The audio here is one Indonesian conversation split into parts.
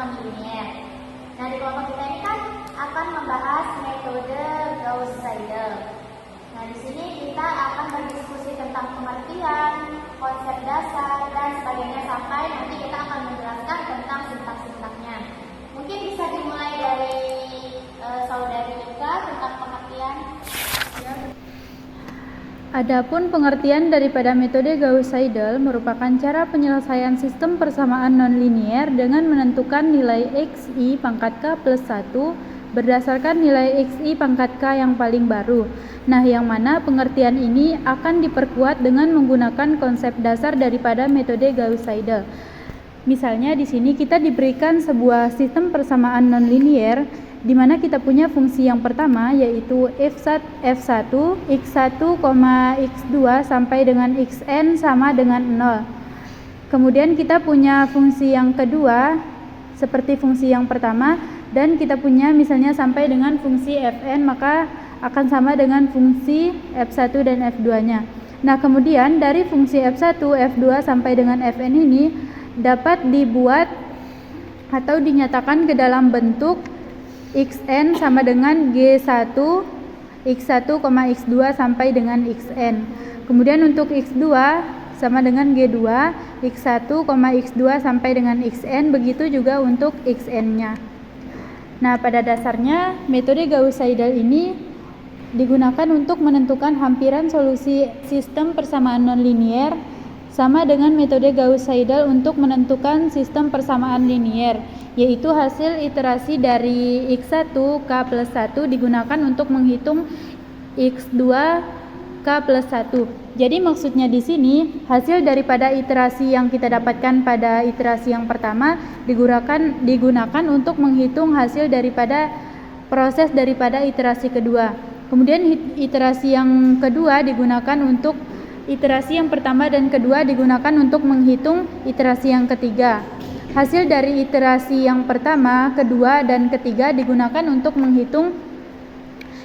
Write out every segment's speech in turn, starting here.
non-linear. Nah, di kelompok kita ini kan akan membahas metode Gauss-Seidel. Nah, di sini kita akan berdiskusi tentang pengertian, konsep dasar, dan sebagainya sampai nanti kita akan menjelaskan tentang sintaks-sintaksnya. Mungkin bisa dimulai dari saudari Ika tentang pengertian. Adapun pengertian daripada metode Gauss-Seidel merupakan cara penyelesaian sistem persamaan nonlinier dengan menentukan nilai xi pangkat k plus 1 berdasarkan nilai xi pangkat k yang paling baru. Nah, yang mana pengertian ini akan diperkuat dengan menggunakan konsep dasar daripada metode Gauss-Seidel. Misalnya di sini kita diberikan sebuah sistem persamaan nonlinier di mana kita punya fungsi yang pertama yaitu f1 x1, x2 sampai dengan xn sama dengan 0. Kemudian kita punya fungsi yang kedua seperti fungsi yang pertama dan kita punya misalnya sampai dengan fungsi fn, maka akan sama dengan fungsi f1 dan f2-nya. Nah, kemudian dari fungsi f1, f2 sampai dengan fn ini dapat dibuat atau dinyatakan ke dalam bentuk xn sama dengan g1 x1, x2 sampai dengan xn. Kemudian untuk x2 sama dengan g2 x1, x2 sampai dengan xn, begitu juga untuk xn-nya. Nah, pada dasarnya metode Gauss-Seidel ini digunakan untuk menentukan hampiran solusi sistem persamaan nonlinier sama dengan metode Gauss-Seidel untuk menentukan sistem persamaan linier, yaitu hasil iterasi dari x1 k plus 1 digunakan untuk menghitung x2 k plus 1. Jadi maksudnya di sini hasil daripada iterasi yang kita dapatkan pada iterasi yang pertama digunakan untuk menghitung hasil daripada proses daripada iterasi kedua. Kemudian iterasi yang kedua digunakan untuk iterasi yang pertama dan kedua digunakan untuk menghitung iterasi yang ketiga. Hasil dari iterasi yang pertama, kedua, dan ketiga digunakan untuk menghitung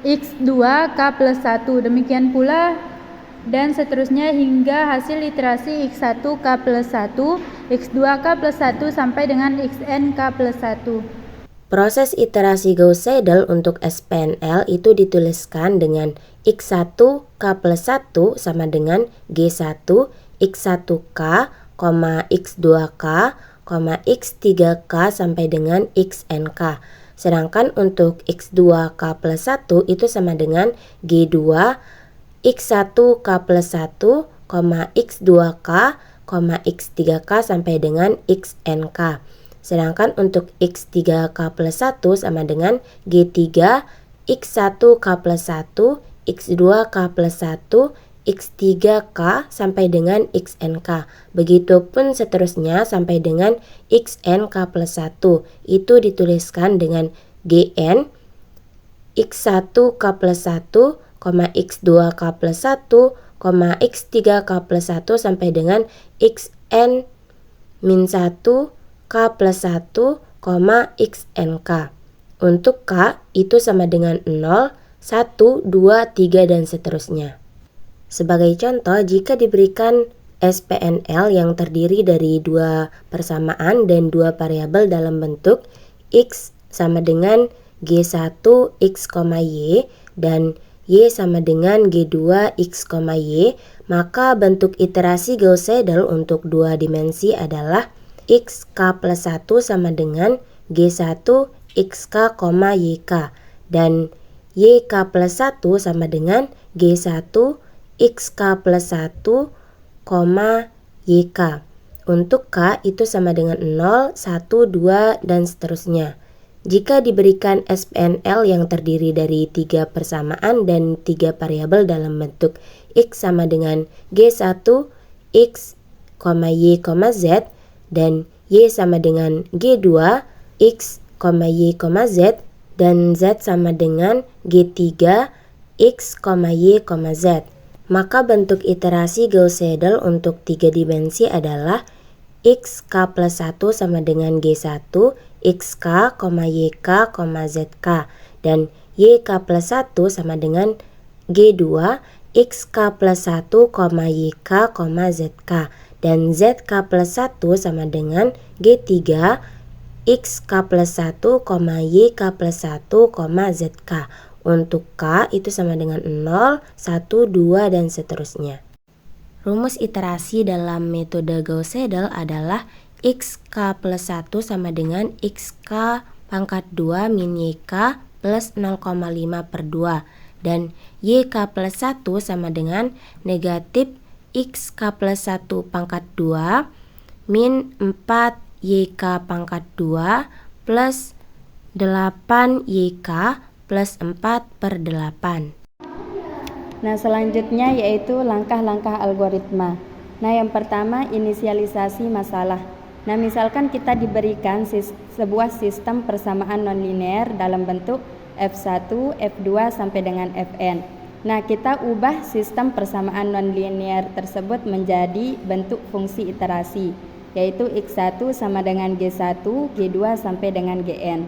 x2 k plus 1. Demikian pula dan seterusnya hingga hasil iterasi x1 k plus 1, x2 k plus 1 sampai dengan xn k plus 1. Proses iterasi Gauss-Seidel untuk SPNL itu dituliskan dengan x1 k plus 1 sama dengan g1 x1k, x2k, x3k sampai dengan xnk. Sedangkan untuk x2k plus 1 itu sama dengan g2 x1k plus 1, x2k, x3k sampai dengan xnk. Sedangkan untuk x3k plus 1 sama dengan g3 x1k plus 1, x2k plus 1, x3k sampai dengan xnk. Begitupun seterusnya sampai dengan xnk plus 1. Itu dituliskan dengan gn x1k plus 1, x2k plus 1, x3k plus 1 sampai dengan xn min 1 k plus 1, xnk. Untuk k itu sama dengan 0, 1, 2, 3 dan seterusnya. Sebagai contoh, jika diberikan SPNL yang terdiri dari dua persamaan dan dua variabel dalam bentuk x sama dengan g1 x, y dan y sama dengan g2 x, y, maka bentuk iterasi Gauss-Seidel untuk dua dimensi adalah x k plus 1 sama dengan g1 xk, yk dan yk plus 1 sama dengan g1 xk plus 1, yk. Untuk k itu sama dengan 0, 1, 2 dan seterusnya. Jika diberikan SPNL yang terdiri dari tiga persamaan dan tiga variabel dalam bentuk x sama dengan g1 x, y, z dan y sama dengan g2 x, y, z dan z sama dengan g3 x, y, z. Maka bentuk iterasi Gauss-Seidel untuk tiga dimensi adalah x k plus 1 sama dengan g1 xk, yk, zk dan yk plus 1 sama dengan g2 xk plus 1, yk, zk dan zk plus 1 sama dengan g3 XK plus 1, YK plus 1, ZK. Untuk K itu sama dengan 0, 1, 2, dan seterusnya. Rumus iterasi dalam metode Gauss-Seidel adalah XK plus 1 sama dengan XK pangkat 2 min YK plus 0,5 per 2. Dan YK plus 1 sama dengan negatif XK plus 1 pangkat 2 min 4 YK pangkat 2 plus 8 YK plus 4 per 8. Nah, selanjutnya yaitu langkah-langkah algoritma. Nah, yang pertama inisialisasi masalah. Nah, misalkan kita diberikan sebuah sistem persamaan nonlinear dalam bentuk F1, F2 sampai dengan Fn. Nah, kita ubah sistem persamaan nonlinear tersebut menjadi bentuk fungsi iterasi, yaitu X1 sama dengan G1, G2 sampai dengan Gn.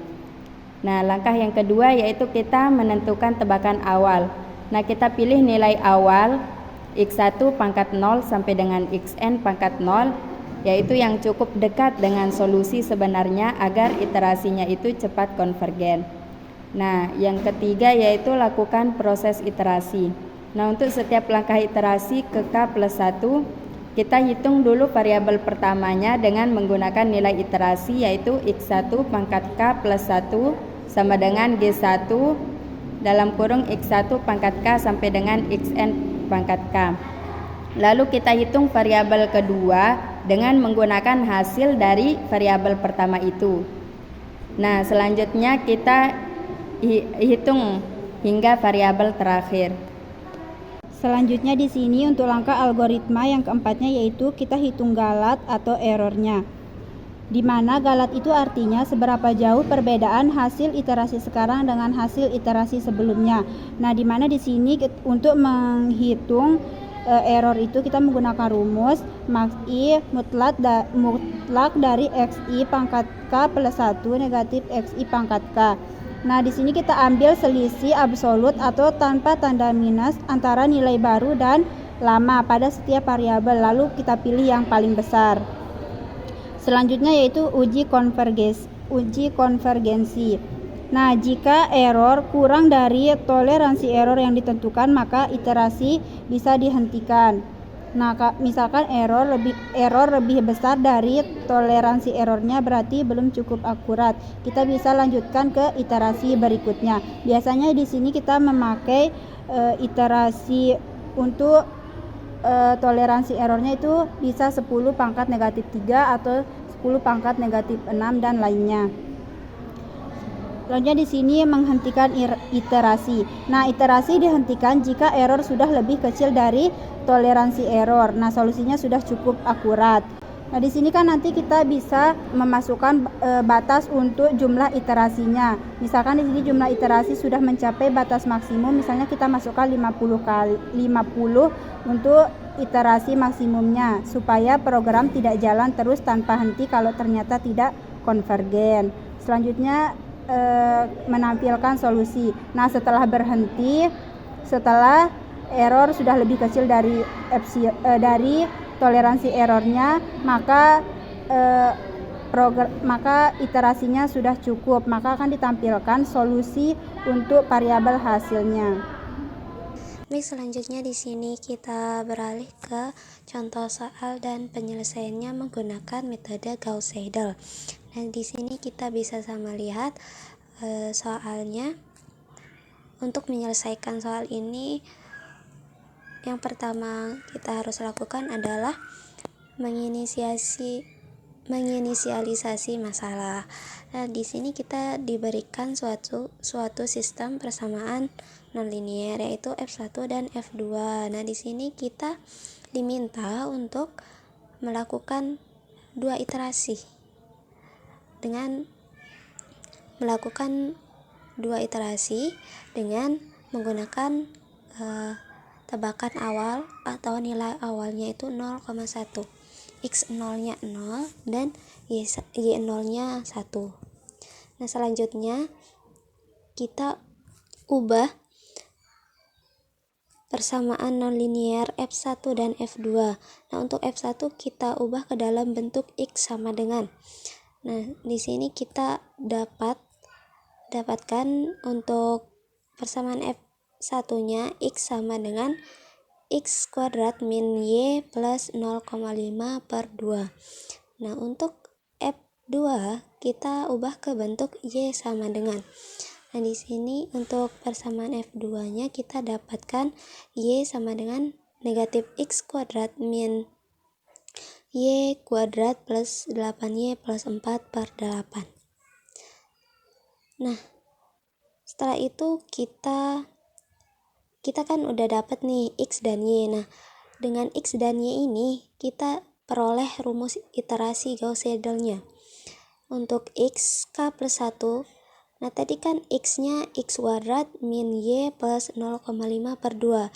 Nah, langkah yang kedua yaitu kita menentukan tebakan awal. Nah, kita pilih nilai awal X1 pangkat 0 sampai dengan Xn pangkat 0, yaitu yang cukup dekat dengan solusi sebenarnya agar iterasinya itu cepat konvergen. Nah, yang ketiga yaitu lakukan proses iterasi. Nah, untuk setiap langkah iterasi ke K plus 1, kita hitung dulu variabel pertamanya dengan menggunakan nilai iterasi yaitu X1 pangkat K plus 1 sama dengan G1 dalam kurung X1 pangkat K sampai dengan Xn pangkat K. Lalu kita hitung variabel kedua dengan menggunakan hasil dari variabel pertama itu. Nah, selanjutnya kita hitung hingga variabel terakhir. Selanjutnya di sini untuk langkah algoritma yang keempatnya yaitu kita hitung galat atau errornya. Di mana galat itu artinya seberapa jauh perbedaan hasil iterasi sekarang dengan hasil iterasi sebelumnya. Nah, di mana di sini untuk menghitung error itu kita menggunakan rumus max I mutlak dari XI pangkat K plus 1 negatif XI pangkat K. Nah, di sini kita ambil selisih absolut atau tanpa tanda minus antara nilai baru dan lama pada setiap variabel, lalu kita pilih yang paling besar. Selanjutnya yaitu uji konvergensi. Nah, jika error kurang dari toleransi error yang ditentukan, maka iterasi bisa dihentikan. Nah, misalkan error lebih besar dari toleransi errornya berarti belum cukup akurat. Kita bisa lanjutkan ke iterasi berikutnya. Biasanya di sini kita memakai iterasi untuk toleransi errornya itu bisa 10 pangkat negatif 3 atau 10 pangkat negatif 6 dan lainnya. Selanjutnya di sini menghentikan iterasi. Nah, iterasi dihentikan jika error sudah lebih kecil dari toleransi error. Nah, solusinya sudah cukup akurat. Nah, di sini kan nanti kita bisa memasukkan batas untuk jumlah iterasinya. Misalkan di sini jumlah iterasi sudah mencapai batas maksimum, misalnya kita masukkan 50 untuk iterasi maksimumnya supaya program tidak jalan terus tanpa henti kalau ternyata tidak konvergen. Selanjutnya menampilkan solusi. Nah, setelah berhenti, setelah error sudah lebih kecil dari toleransi errornya, maka iterasinya sudah cukup, maka akan ditampilkan solusi untuk variabel hasilnya. Baik, selanjutnya di sini kita beralih ke contoh soal dan penyelesaiannya menggunakan metode Gauss-Seidel. Nah, di sini kita bisa sama lihat soalnya. Untuk menyelesaikan soal ini, yang pertama kita harus lakukan adalah menginisialisasi masalah. Nah, di sini kita diberikan suatu sistem persamaan nonlinear yaitu F1 dan F2. Nah, di sini kita diminta untuk melakukan 2 iterasi. Dengan melakukan 2 iterasi dengan menggunakan tebakan awal atau nilai awalnya itu 0,1, X0-nya 0 dan Y0-nya 1. Nah, selanjutnya kita ubah persamaan nonlinear F1 dan F2. Nah, untuk F1 kita ubah ke dalam bentuk X sama dengan. Nah, di sini kita dapatkan untuk persamaan F1-nya X sama dengan X kuadrat min Y plus 0,5 per 2. Nah, untuk F2 kita ubah ke bentuk Y sama dengan. Nah, di sini untuk persamaan F2-nya kita dapatkan Y sama dengan negatif X kuadrat min Y kuadrat plus 8Y plus 4 per 8. Nah, setelah itu kita kan udah dapat nih X dan Y. Nah, dengan X dan Y ini kita peroleh rumus iterasi Gauss-Seidelnya. Untuk X K plus 1, nah tadi kan X-nya X kuadrat min Y plus 0,5 per 2.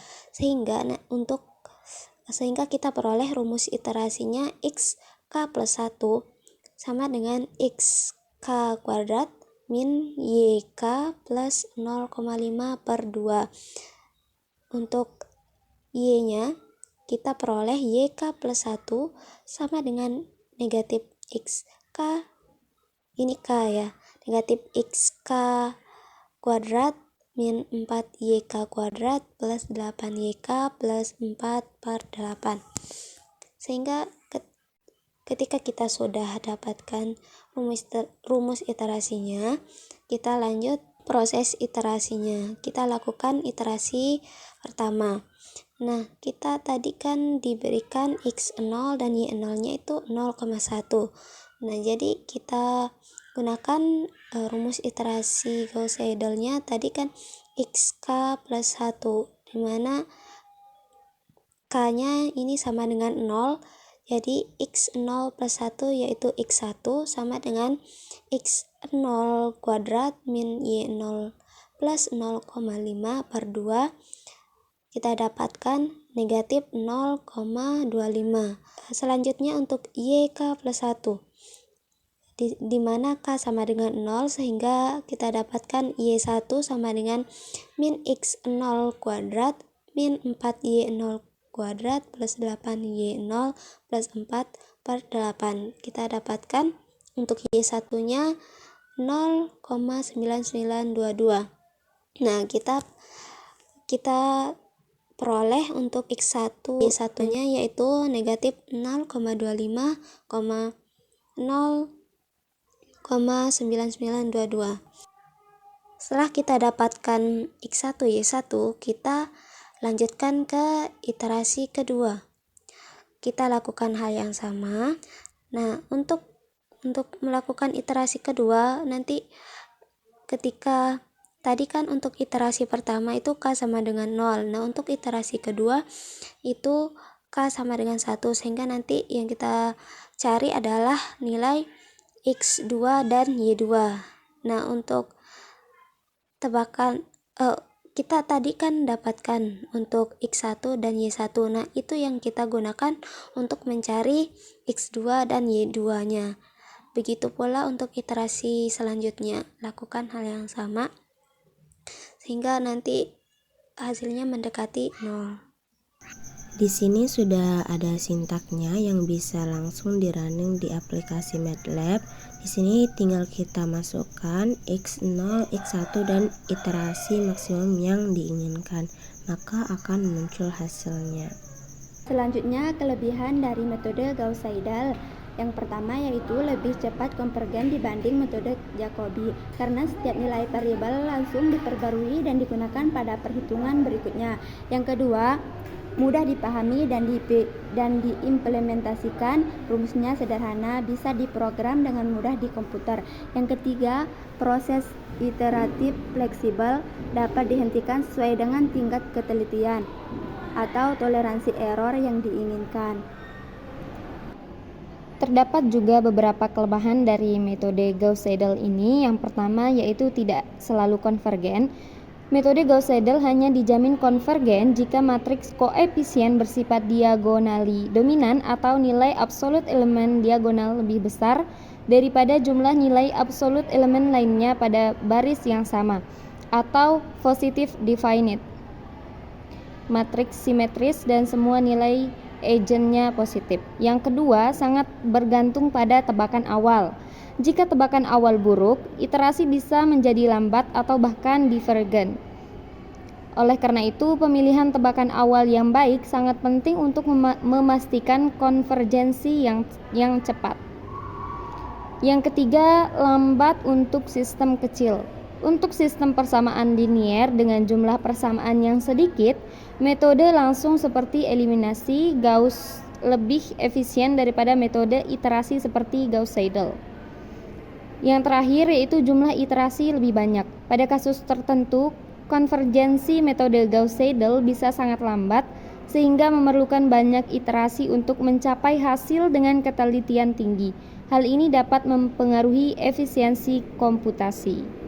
Sehingga kita peroleh rumus iterasinya X K plus 1 sama dengan X K kuadrat min YK plus 0,5 per 2. Untuk Y-nya kita peroleh YK plus 1 sama dengan negatif XK, ini K ya, negatif XK kuadrat min 4YK kuadrat plus 8YK plus 4 per 8. Sehingga ketika kita sudah dapatkan rumus iterasinya, kita lanjut proses iterasinya. Kita lakukan iterasi pertama. Nah, kita tadi kan diberikan X0 dan Y0-nya itu 0,1. Nah, jadi kita gunakan rumus iterasi Gauss-Seidelnya tadi kan XK plus 1, dimana K-nya ini sama dengan 0. Jadi X0 plus 1 yaitu X1 sama dengan X0 kuadrat min Y0 plus 0,5 per 2. Kita dapatkan negatif 0,25. Selanjutnya untuk YK plus 1. Di mana K sama dengan 0, sehingga kita dapatkan Y1 sama dengan min X0 kuadrat min 4Y0 kuadrat plus 8Y0 plus 4 per 8. Kita dapatkan untuk Y1-nya 0,9922. Nah, kita peroleh untuk X1 Y1-nya yaitu negatif 0,9922. Setelah kita dapatkan X1 Y1, kita lanjutkan ke iterasi kedua. Kita lakukan hal yang sama. Nah, untuk melakukan iterasi kedua, nanti ketika tadi kan untuk iterasi pertama itu K sama dengan 0. Nah, untuk iterasi kedua itu K sama dengan 1, sehingga nanti yang kita cari adalah nilai X2 dan Y2. Nah, untuk tebakan kita tadi kan dapatkan untuk X1 dan Y1. Nah, itu yang kita gunakan untuk mencari X2 dan Y2-nya. Begitu pula untuk iterasi selanjutnya, lakukan hal yang sama sehingga nanti hasilnya mendekati 0. Di sini sudah ada sintaknya yang bisa langsung di-running di aplikasi MATLAB. Di sini tinggal kita masukkan X0, X1 dan iterasi maksimum yang diinginkan, maka akan muncul hasilnya. Selanjutnya, kelebihan dari metode Gauss-Seidel. Yang pertama yaitu lebih cepat konvergen dibanding metode Jacobi, karena setiap nilai variabel langsung diperbarui dan digunakan pada perhitungan berikutnya. Yang kedua, mudah dipahami dan diimplementasikan. Rumusnya sederhana, bisa diprogram dengan mudah di komputer. Yang ketiga, proses iteratif fleksibel, dapat dihentikan sesuai dengan tingkat ketelitian atau toleransi error yang diinginkan. Terdapat juga beberapa kelemahan dari metode Gauss-Seidel ini. Yang pertama yaitu tidak selalu konvergen. Metode Gauss-Seidel hanya dijamin konvergen jika matriks koefisien bersifat diagonali dominan atau nilai absolut elemen diagonal lebih besar daripada jumlah nilai absolut elemen lainnya pada baris yang sama, atau positive definite. Matriks simetris dan semua nilai eigennya positif. Yang kedua, sangat bergantung pada tebakan awal. Jika tebakan awal buruk, iterasi bisa menjadi lambat atau bahkan divergen. Oleh karena itu, pemilihan tebakan awal yang baik sangat penting untuk memastikan konvergensi yang cepat. Yang ketiga, lambat untuk sistem kecil. Untuk sistem persamaan linier dengan jumlah persamaan yang sedikit, metode langsung seperti eliminasi Gauss lebih efisien daripada metode iterasi seperti Gauss-Seidel. Yang terakhir yaitu jumlah iterasi lebih banyak. Pada kasus tertentu, konvergensi metode Gauss-Seidel bisa sangat lambat sehingga memerlukan banyak iterasi untuk mencapai hasil dengan ketelitian tinggi. Hal ini dapat mempengaruhi efisiensi komputasi.